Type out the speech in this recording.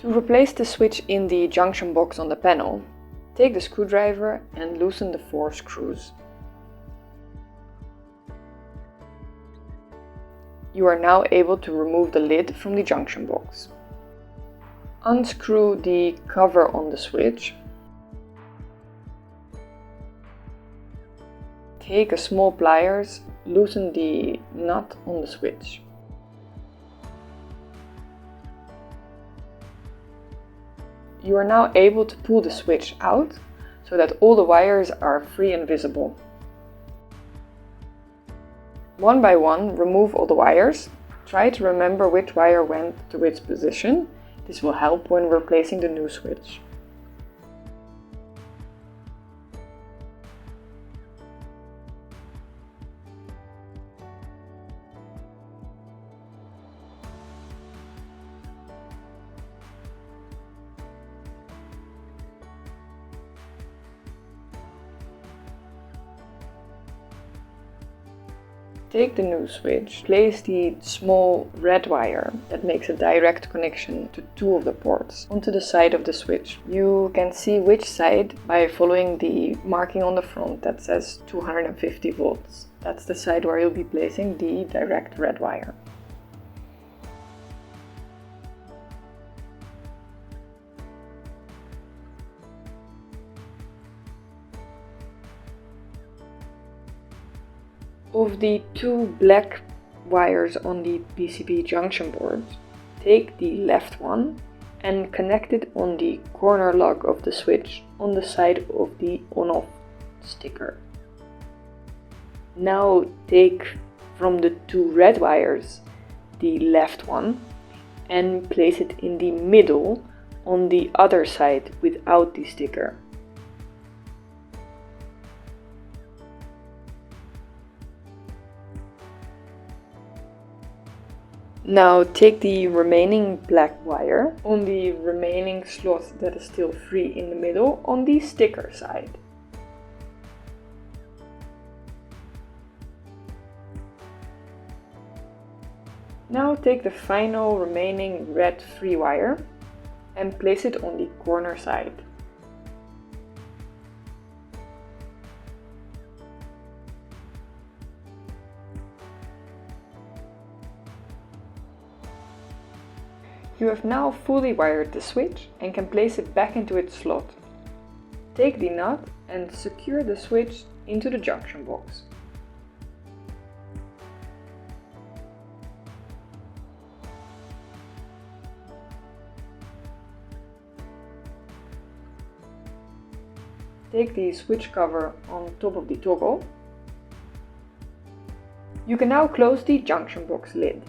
To replace the switch in the junction box on the panel, take the screwdriver and loosen the 4 screws. You are now able to remove the lid from the junction box. Unscrew the cover on the switch. Take a small pliers, loosen the nut on the switch. You are now able to pull the switch out so that all the wires are free and visible. One by one, remove all the wires. Try to remember which wire went to which position. This will help when replacing the new switch. Take the new switch, place the small red wire that makes a direct connection to 2 of the ports onto the side of the switch. You can see which side by following the marking on the front that says 250 volts. That's the side where you'll be placing the direct red wire. Of the 2 black wires on the PCB junction board, take the left one and connect it on the corner lock of the switch on the side of the on-off sticker. Now take from the 2 red wires the left one and place it in the middle on the other side without the sticker. Now take the remaining black wire on the remaining slot that is still free in the middle on the sticker side. Now take the final remaining red free wire and place it on the corner side. You have now fully wired the switch and can place it back into its slot. Take the nut and secure the switch into the junction box. Take the switch cover on top of the toggle. You can now close the junction box lid.